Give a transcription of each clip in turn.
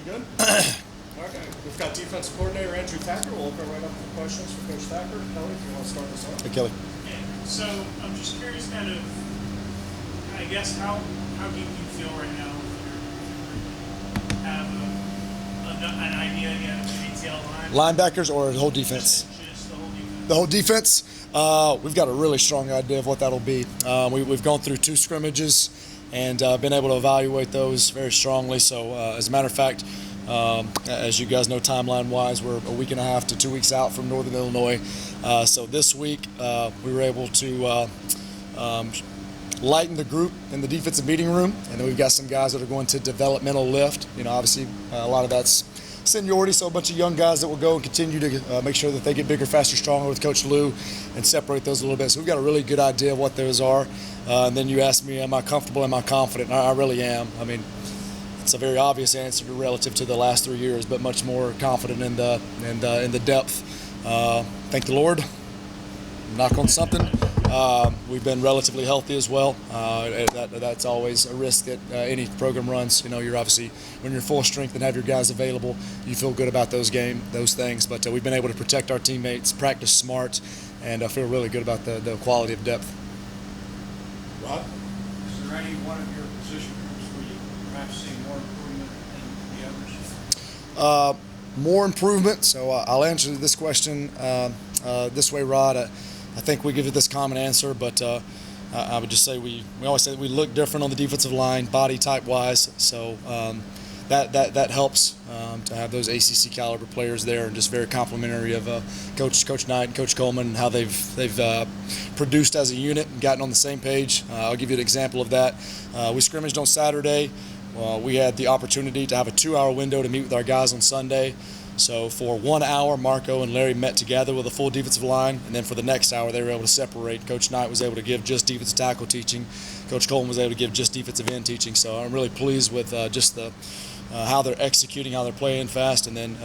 We good? Okay. We've got defensive coordinator Andrew Thacker. We'll open right up for questions for Coach Thacker. Kelly, if you want to start this off. Hey, Kelly. Okay. So I'm just curious, kind of, I guess, how do you feel right now? Have an idea yet of the ATL line? Linebackers or the whole defense? Just the whole defense. The whole defense. We've got a really strong idea of what that'll be. We've gone through 2 scrimmages and been able to evaluate those very strongly. So, as a matter of fact, as you guys know, timeline-wise, we're a week and a half to 2 weeks out from Northern Illinois. So this week, we were able to lighten the group in the defensive meeting room, and then we've got some guys that are going to developmental lift. You know, obviously, a lot of that's seniority, so a bunch of young guys that will go and continue to make sure that they get bigger, faster, stronger with Coach Lou and separate those a little bit. So we've got a really good idea of what those are. And then you asked me, am I comfortable, am I confident? And I really am. I mean, it's a very obvious answer relative to the last 3 years, but much more confident in the depth. Thank the Lord. Knock on something. We've been relatively healthy as well. That's always a risk that any program runs. You know, you're obviously, when you're full strength and have your guys available, you feel good about those things. But we've been able to protect our teammates, practice smart, and I feel really good about the quality of depth. Rod? Is there any one of your position groups where you perhaps see more improvement than the others? More improvement. So I'll answer this question this way, Rod. I think we give it this common answer, but I would just say we always say that we look different on the defensive line, body type wise. So that helps to have those ACC caliber players there, and just very complimentary of Coach Knight and Coach Coleman and how they've produced as a unit and gotten on the same page. I'll give you an example of that. We scrimmaged on Saturday. We had the opportunity to have a 2-hour window to meet with our guys on Sunday. So for 1 hour, Marco and Larry met together with a full defensive line, and then for the next hour, they were able to separate. Coach Knight was able to give just defensive tackle teaching. Coach Coleman was able to give just defensive end teaching. So I'm really pleased with just how they're executing, how they're playing fast, and then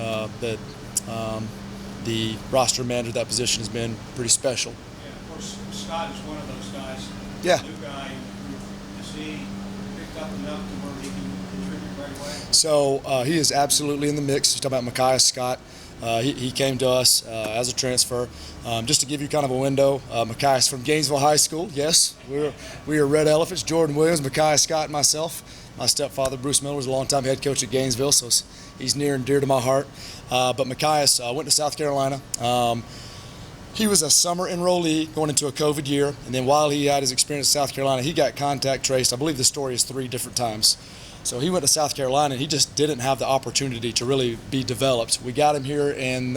the roster manager of that position has been pretty special. Yeah, of course, Scott is one of those guys. Yeah. New guy. Is he picked up enough to where he can contribute right away? So he is absolutely in the mix. You're talking about Mikaya Scott. He came to us as a transfer. Just to give you kind of a window, Mikaya's from Gainesville High School. Yes, we are Red Elephants. Jordan Williams, Mikaya Scott, and myself. My stepfather, Bruce Miller, was a longtime head coach at Gainesville, so he's near and dear to my heart. But Mikaya went to South Carolina. He was a summer enrollee going into a COVID year, and then while he had his experience in South Carolina, he got contact traced. I believe the story is 3 different times. So he went to South Carolina, and he just didn't have the opportunity to really be developed. We got him here in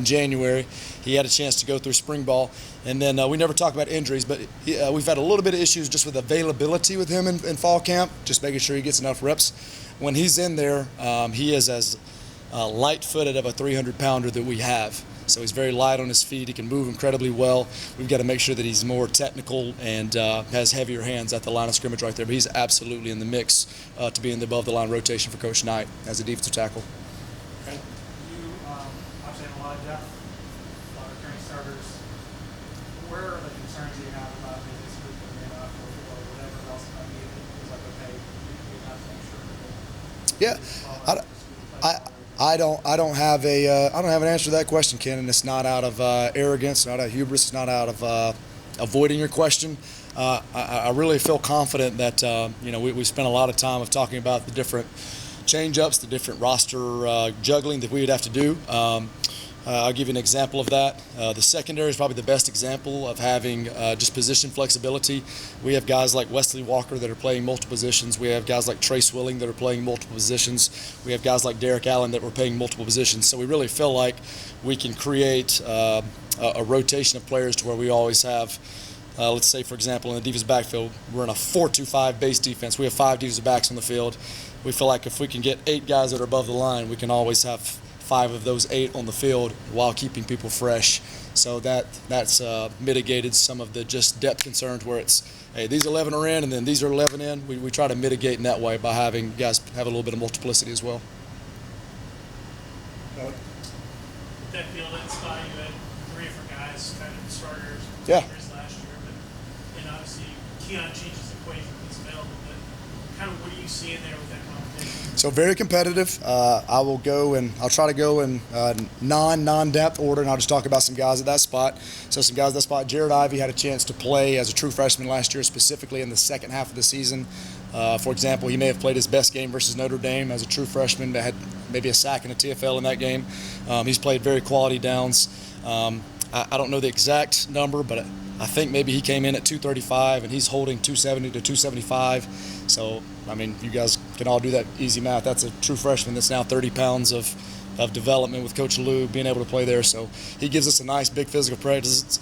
January. He had a chance to go through spring ball, and then we never talk about injuries, but we've had a little bit of issues just with availability with him in fall camp, just making sure he gets enough reps. When he's in there, he is as light-footed of a 300-pounder that we have. So he's very light on his feet. He can move incredibly well. We've got to make sure that he's more technical and has heavier hands at the line of scrimmage right there. But he's absolutely in the mix to be in the above-the-line rotation for Coach Knight as a defensive tackle. Okay. You obviously have a lot of depth, a lot of returning starters. Where are the concerns you have about maybe this group coming in or whatever else might be? It's like, okay, we have to make sure that Yeah, I don't have an answer to that question, Ken, and it's not out of arrogance, not out of hubris, it's not out of avoiding your question. I really feel confident that we spent a lot of time of talking about the different change-ups, the different roster juggling that we would have to do. I'll give you an example of that. The secondary is probably the best example of having just position flexibility. We have guys like Wesley Walker that are playing multiple positions. We have guys like Trace Willing that are playing multiple positions. We have guys like Derek Allen that were playing multiple positions. So we really feel like we can create a rotation of players to where we always have, let's say, for example, in the defensive backfield, we're in a 4-2-5 base defense. We have 5 defensive backs on the field. We feel like if we can get 8 guys that are above the line, we can always have 5 of those 8 on the field while keeping people fresh. So that's mitigated some of the just depth concerns where it's, hey, these 11 are in and then these are 11 in. We try to mitigate in that way by having guys have a little bit of multiplicity as well. Kelly? Did that feel that spot you had 3 different guys, kind of starters, Yeah. last year, but and obviously Keon changes the equation if he's available. But kind of what do you see in there with that competition? So very competitive. I'll try to go in non-depth order, and I'll just talk about some guys at that spot. So some guys at that spot. Jared Ivey had a chance to play as a true freshman last year, specifically in the second half of the season. For example, he may have played his best game versus Notre Dame as a true freshman, but had maybe a sack and a TFL in that game. He's played very quality downs. I don't know the exact number, but I think maybe he came in at 235 and he's holding 270 to 275. So, I mean, you guys can all do that easy math. That's a true freshman that's now 30 pounds of development with Coach Lou being able to play there. So he gives us a nice big physical presence.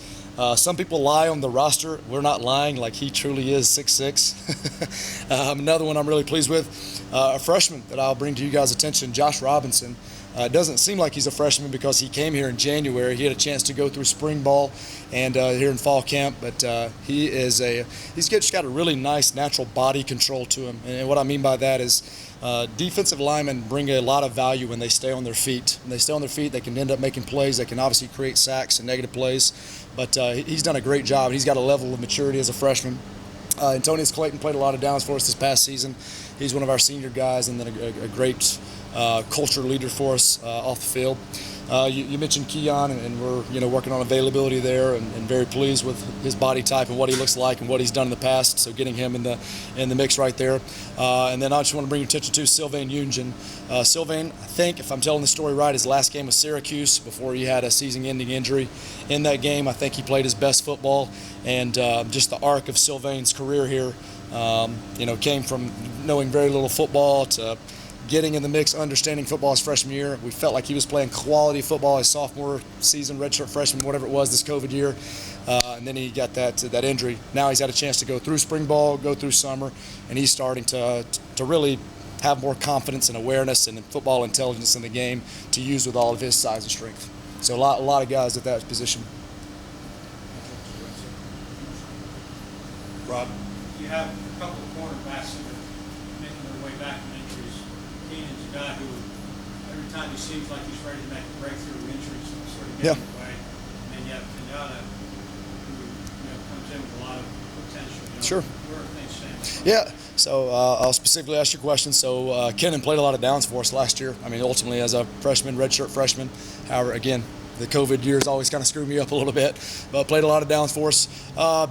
Some people lie on the roster. We're not lying. Like, he truly is 6'6". Another one I'm really pleased with, a freshman that I'll bring to you guys' attention, Josh Robinson. It doesn't seem like he's a freshman because he came here in January. He had a chance to go through spring ball and here in fall camp, but he's just got a really nice natural body control to him. And what I mean by that is defensive linemen bring a lot of value when they stay on their feet. When they stay on their feet, they can end up making plays. They can obviously create sacks and negative plays, but he's done a great job. He's got a level of maturity as a freshman. Antonius Clayton played a lot of downs for us this past season. He's one of our senior guys, and then a great culture leader for us off the field. You mentioned Keon, and we're working on availability there, and very pleased with his body type and what he looks like and what he's done in the past. So getting him in the mix right there. And then I just want to bring your attention to Sylvain Yunjin. Sylvain, I think, if I'm telling the story right, his last game was Syracuse before he had a season-ending injury. In that game, I think he played his best football, and just the arc of Sylvain's career here, came from knowing very little football to getting in the mix, understanding football his freshman year. We felt like he was playing quality football his sophomore season, redshirt freshman, whatever it was, this COVID year. And then he got that injury. Now he's had a chance to go through spring ball, go through summer, and he's starting to really have more confidence and awareness and football intelligence in the game to use with all of his size and strength. So a lot of guys at that position. Rob? You have a couple of cornerbacks that are making their way back from injuries. Keenan's a guy who, every time he seems like he's ready to make a breakthrough, injuries sort of get in the way. And yet, Kenyatta, who comes in with a lot of potential. Sure. Where are things standing? Yeah. So I'll specifically ask your question. So Kenan played a lot of downs for us last year. I mean, ultimately as a freshman, redshirt freshman. However, again, the COVID years always kind of screwed me up a little bit, but played a lot of downs for us.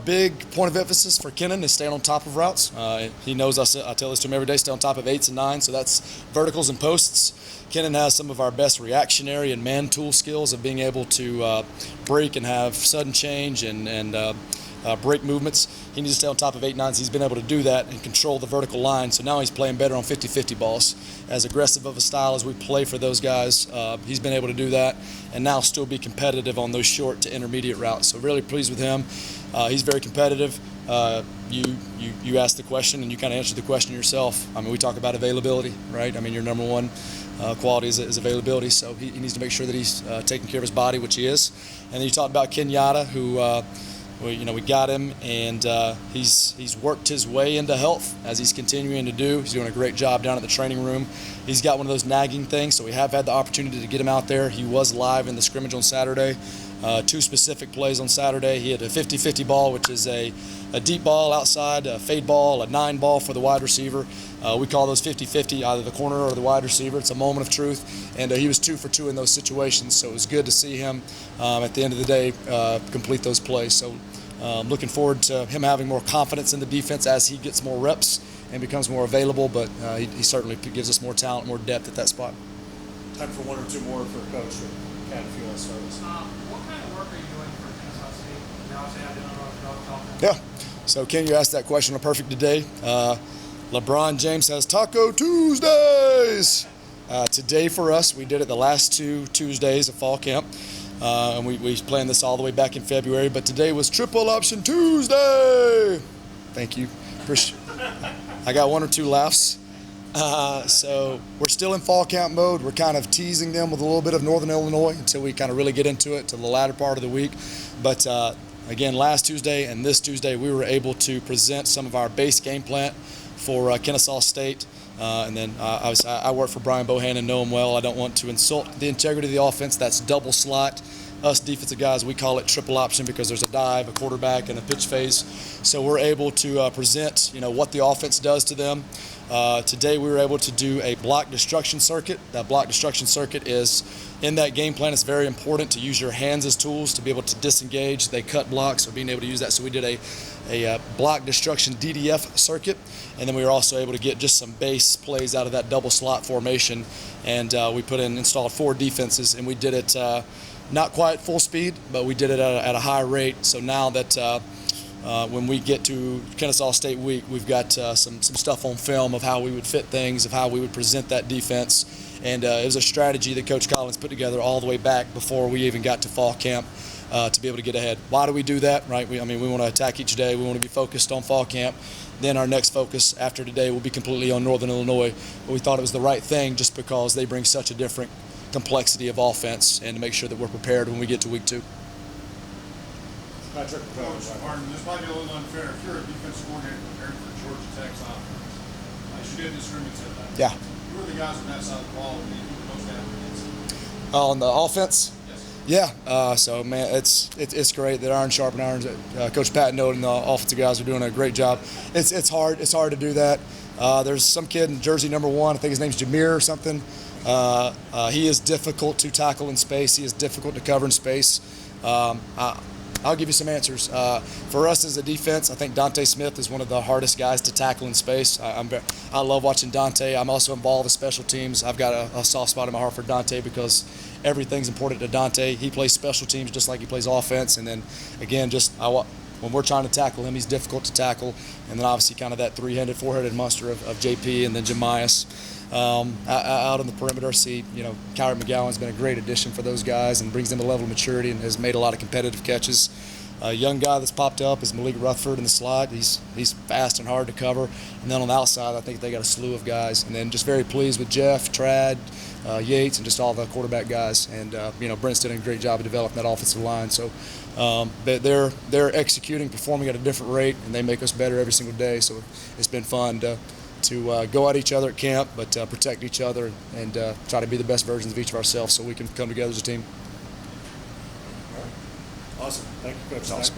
Big point of emphasis for Kenan is staying on top of routes. He knows I tell this to him every day, stay on top of 8s and 9s, so that's verticals and posts. Kenan has some of our best reactionary and man tool skills of being able to break and have sudden change and break movements. He needs to stay on top of 8, 9s. He's been able to do that and control the vertical line. So now he's playing better on 50-50 balls. As aggressive of a style as we play for those guys, he's been able to do that and now still be competitive on those short to intermediate routes. So really pleased with him. He's very competitive. You asked the question and you kind of answered the question yourself. I mean, we talk about availability, right? I mean, your number one quality is availability. So he needs to make sure that he's taking care of his body, which he is. And then you talked about Kenyatta, who we got him, and he's worked his way into health as he's continuing to do. He's doing a great job down at the training room. He's got one of those nagging things, so we have had the opportunity to get him out there. He was live in the scrimmage on Saturday. 2 specific plays on Saturday. He had a 50-50 ball, which is a deep ball outside, a fade ball, a 9 ball for the wide receiver. We call those 50-50, either the corner or the wide receiver. It's a moment of truth, and he was 2 for 2 in those situations, so it was good to see him at the end of the day complete those plays. So looking forward to him having more confidence in the defense as he gets more reps and becomes more available, but he certainly gives us more talent, more depth at that spot. Time for 1 or 2 more for Coach. Kat, if you want to start us. What kind of work are you doing for Kennesaw State? Obviously, I didn't know Yeah. So, Ken, you asked that question on a perfect today. LeBron James has Taco Tuesdays. Today for us, we did it the last 2 Tuesdays of fall camp. And we planned this all the way back in February, but today was Triple Option Tuesday. Thank you. I got 1 or 2 laughs. So we're still in fall camp mode. We're kind of teasing them with a little bit of Northern Illinois until we kind of really get into it to the latter part of the week. But again, last Tuesday and this Tuesday, we were able to present some of our base game plan for Kennesaw State. And then obviously I work for Brian Bohannon, know him well. I don't want to insult the integrity of the offense. That's double slot. us defensive guys, we call it triple option because there's a dive, a quarterback, and a pitch phase. So we're able to present, what the offense does to them. Today we were able to do a block destruction circuit. That block destruction circuit is in that game plan. It's very important to use your hands as tools to be able to disengage. They cut blocks, so being able to use that. So we did a block destruction DDF circuit, and then we were also able to get just some base plays out of that double slot formation. And we installed 4 defenses, and we did it not quite full speed, but we did it at a high rate. So now that when we get to Kennesaw State week, we've got some stuff on film of how we would fit things, of how we would present that defense. And it was a strategy that Coach Collins put together all the way back before we even got to fall camp to be able to get ahead. Why do we do that, right? We want to attack each day. We want to be focused on fall camp. Then our next focus after today will be completely on Northern Illinois. But we thought it was the right thing just because they bring such a different complexity of offense, and to make sure that we're prepared when we get to week 2. Patrick, Coach Martin, this might be a little unfair. If you're a defensive coordinator preparing for Georgia Tech's offense, as you did in this room, you said that. Yeah. Who are the guys on that side of the ball that you were most apprehensive? On the offense? Yes. Yeah. So, man, it's great that iron sharpen irons. Coach Pat and the offensive guys are doing a great job. It's hard. It's hard to do that. There's some kid in jersey number 1. I think his name's Jameer or something. He is difficult to tackle in space. He is difficult to cover in space. I'll give you some answers. For us as a defense, I think Dante Smith is one of the hardest guys to tackle in space. I love watching Dante. I'm also involved with special teams. I've got a soft spot in my heart for Dante because everything's important to Dante. He plays special teams just like he plays offense. And then, again, when we're trying to tackle him, he's difficult to tackle. And then obviously kind of that 3-headed, 4-headed monster of JP and then Jemias. Out on the perimeter, Kyrie McGowan's been a great addition for those guys and brings them a level of maturity and has made a lot of competitive catches. A young guy that's popped up is Malik Rutherford in the slot. He's fast and hard to cover. And then on the outside, I think they got a slew of guys. And then just very pleased with Jeff, Trad, Yates, and just all the quarterback guys. And Brent's did a great job of developing that offensive line. So they're executing, performing at a different rate, and they make us better every single day. So it's been fun to go at each other at camp, but protect each other and try to be the best versions of each of ourselves so we can come together as a team. Awesome. Thank you, Coach. Awesome.